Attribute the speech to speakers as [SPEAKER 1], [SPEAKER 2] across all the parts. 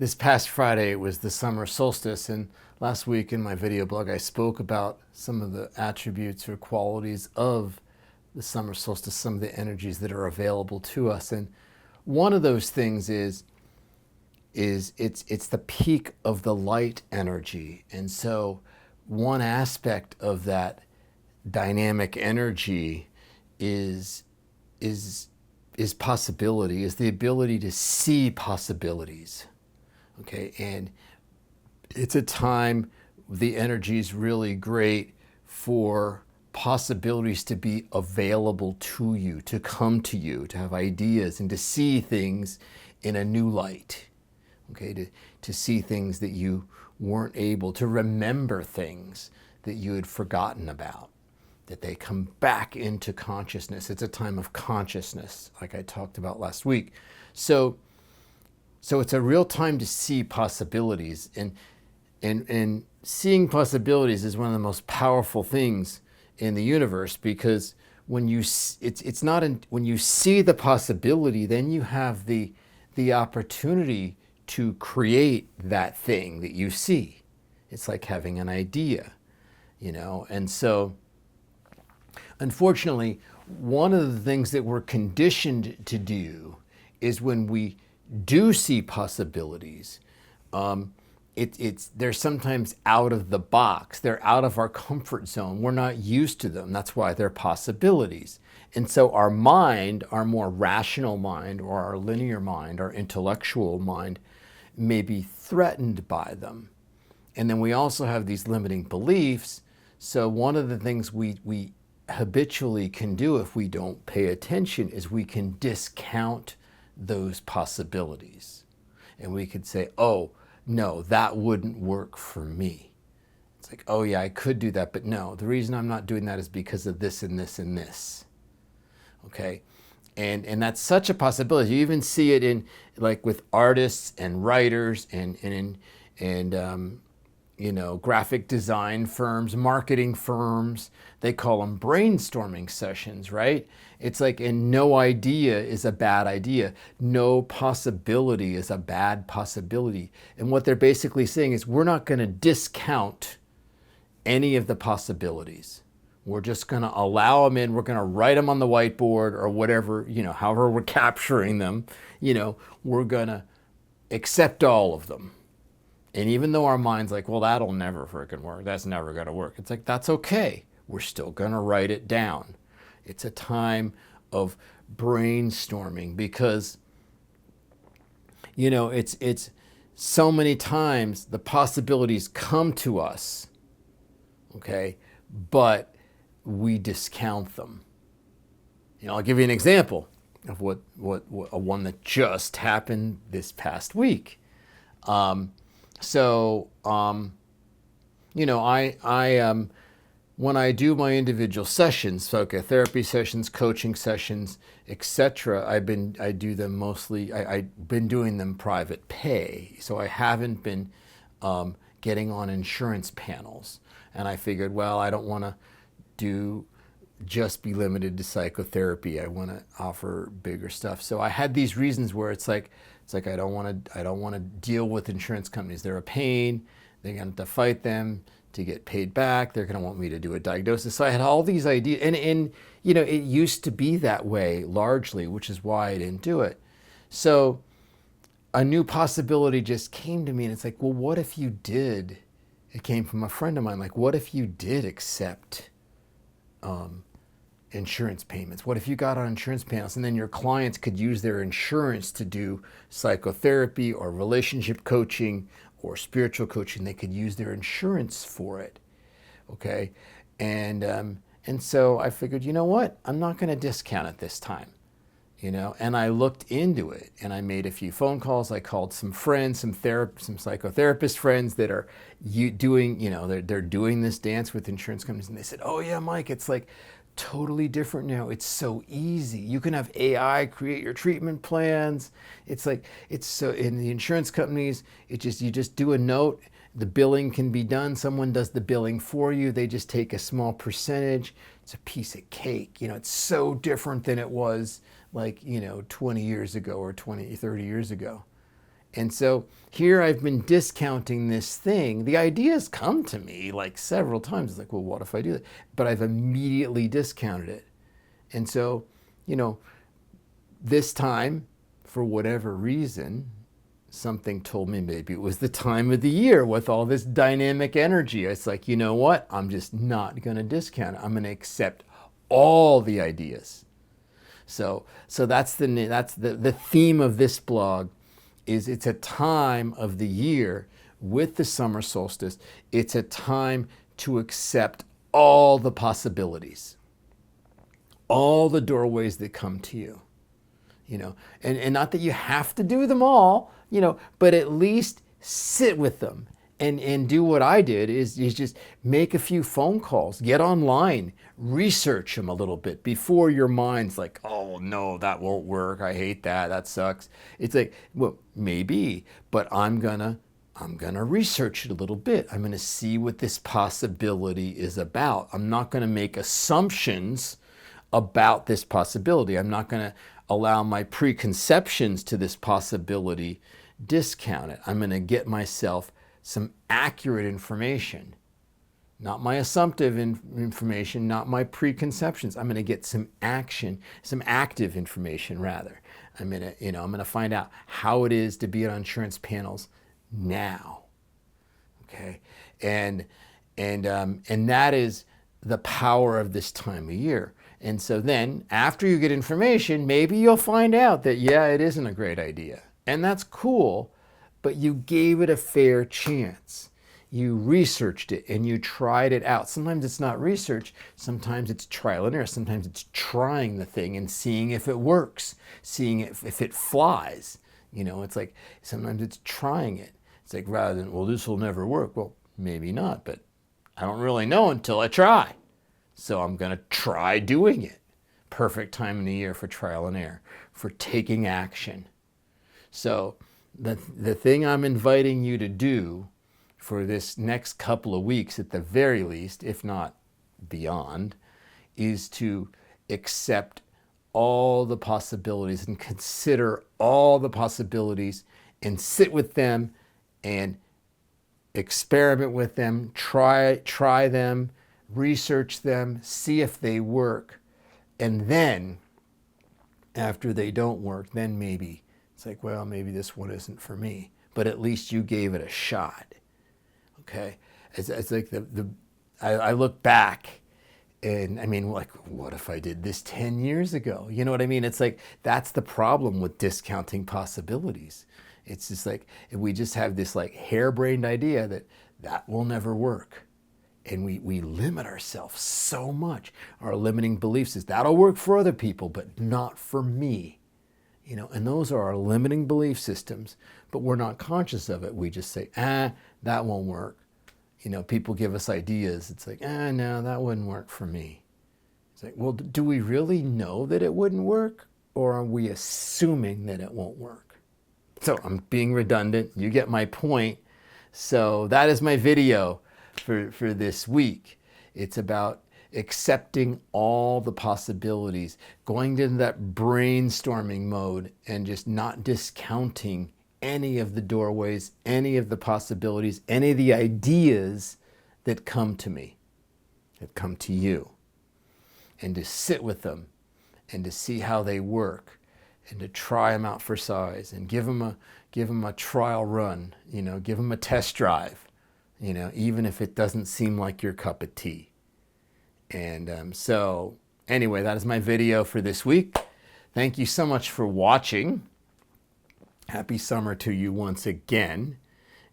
[SPEAKER 1] This past Friday, it was the summer solstice, and last week in my video blog, I spoke about some of the attributes or qualities of the summer solstice, some of the energies that are available to us. And one of those things is it's the peak of the light energy. And so one aspect of that dynamic energy is possibility, is the ability to see possibilities. Okay, and it's a time the energy is really great for possibilities to be available to you, to come to you, to have ideas and to see things in a new light. Okay, to see things that you weren't able to remember, things that you had forgotten about, that they come back into consciousness. It's a time of consciousness, like I talked about last week. So it's a real time to see possibilities, and seeing possibilities is one of the most powerful things in the universe, because when you when you see the possibility, then you have the opportunity to create that thing that you see. It's like having an idea, and so unfortunately, one of the things that we're conditioned to do is when we do see possibilities, they're sometimes out of the box. They're out of our comfort zone. We're not used to them. That's why they're possibilities. And so our mind, our more rational mind, or our linear mind, our intellectual mind, may be threatened by them. And then we also have these limiting beliefs. So one of the things we habitually can do if we don't pay attention is we can discount those possibilities. And we could say, oh, no, that wouldn't work for me. It's like, oh yeah, I could do that, but no, the reason I'm not doing that is because of this and this and this. Okay? And that's such a possibility. You even see it in, like, with artists and writers and graphic design firms, marketing firms. They call them brainstorming sessions, right? It's like, and no idea is a bad idea. No possibility is a bad possibility. And what they're basically saying is, we're not going to discount any of the possibilities. We're just going to allow them in. We're going to write them on the whiteboard or whatever, however we're capturing them, we're going to accept all of them. And even though our mind's like, well, that'll never freaking work. That's never going to work. It's like, that's okay. We're still going to write it down. It's a time of brainstorming, because, it's so many times the possibilities come to us, okay, but we discount them. I'll give you an example of what one that just happened this past week. When I do my individual sessions, psychotherapy sessions, coaching sessions, etc., I do them mostly. I've been doing them private pay, so I haven't been getting on insurance panels. And I figured, well, I don't want to just be limited to psychotherapy. I want to offer bigger stuff. So I had these reasons where it's like I don't want to deal with insurance companies. They're a pain. They're going to have to fight them to get paid back. They're going to want me to do a diagnosis. So I had all these ideas, and it used to be that way largely, which is why I didn't do it. So a new possibility just came to me, and it's like, well, what if you did? It came from a friend of mine. Like, what if you did accept insurance payments? What if you got on insurance panels, and then your clients could use their insurance to do psychotherapy or relationship coaching or spiritual coaching? They could use their insurance for it. Okay. And so I figured, you know what? I'm not going to discount it this time. And I looked into it, and I made a few phone calls. I called some friends, some psychotherapist friends that are doing, they're doing this dance with insurance companies. And they said, oh yeah, Mike, it's like totally different now. It's so easy. You can have AI create your treatment plans. It's like, it's so, in the insurance companies, you just do a note. The billing can be done. Someone does the billing for you. They just take a small percentage. It's a piece of cake. It's so different than it was 20 years ago or 20, 30 years ago. And so here I've been discounting this thing. The ideas come to me like several times. It's like, well, what if I do that? But I've immediately discounted it. And so, you know, this time, for whatever reason, something told me maybe it was the time of the year with all this dynamic energy. It's like, you know what? I'm just not going to discount it. I'm going to accept all the ideas. So that's the theme of this blog. Is it's a time of the year with the summer solstice. It's a time to accept all the possibilities, all the doorways that come to you, you know, and not that you have to do them all, you know, but at least sit with them and do what I did is just make a few phone calls, get online, research them a little bit before your mind's like, oh no, that won't work. I hate that. That sucks. It's like, well, maybe, but I'm gonna research it a little bit. I'm gonna see what this possibility is about. I'm not gonna make assumptions about this possibility. I'm not gonna allow my preconceptions to this possibility discount it. I'm gonna get myself some accurate information, not my assumptive information, not my preconceptions. I'm going to get some active information rather. I'm going to find out how it is to be on insurance panels now. Okay, and that is the power of this time of year. And so then, after you get information, maybe you'll find out that yeah, it isn't a great idea, and that's cool. But you gave it a fair chance. You researched it and you tried it out. Sometimes it's not research, sometimes it's trial and error. Sometimes it's trying the thing and seeing if it works, seeing if it flies. You know, it's like sometimes it's trying it. It's like rather than, well, this will never work. Well, maybe not, but I don't really know until I try. So I'm going to try doing it. Perfect time in the year for trial and error, for taking action. So the thing I'm inviting you to do for this next couple of weeks at the very least, if not beyond, is to accept all the possibilities and consider all the possibilities and sit with them and experiment with them, try them, research them, see if they work. And then after they don't work, then maybe it's like, well, maybe this one isn't for me, but at least you gave it a shot. Okay, it's like I look back, and I mean, like, what if I did this 10 years ago? You know what I mean? It's like that's the problem with discounting possibilities. It's just like we just have this like harebrained idea that will never work, and we limit ourselves so much. Our limiting beliefs is that'll work for other people, but not for me. You know, and those are our limiting belief systems, but we're not conscious of it. We just say, that won't work. You know, people give us ideas. It's like, no, that wouldn't work for me. It's like, well, do we really know that it wouldn't work? Or are we assuming that it won't work? So I'm being redundant. You get my point. So that is my video for this week. It's about accepting all the possibilities, going into that brainstorming mode and just not discounting any of the doorways, any of the possibilities, any of the ideas that come to me, that come to you, and to sit with them and to see how they work and to try them out for size and give them a trial run, you know, give them a test drive, you know, even if it doesn't seem like your cup of tea. And so anyway, that is my video for this week. Thank you so much for watching. Happy summer to you once again.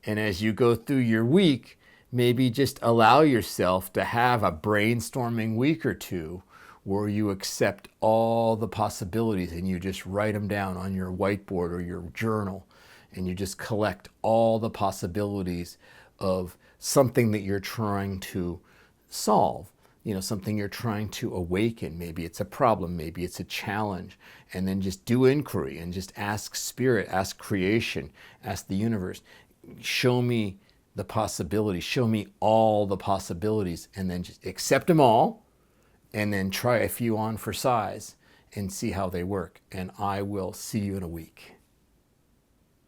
[SPEAKER 1] And as you go through your week, maybe just allow yourself to have a brainstorming week or two where you accept all the possibilities and you just write them down on your whiteboard or your journal, and you just collect all the possibilities of something that you're trying to solve. You know, something you're trying to awaken. Maybe it's a problem, maybe it's a challenge. And then just do inquiry and just ask spirit, ask creation, ask the universe, show me the possibilities, show me all the possibilities, and then just accept them all, and then try a few on for size and see how they work. And I will see you in a week.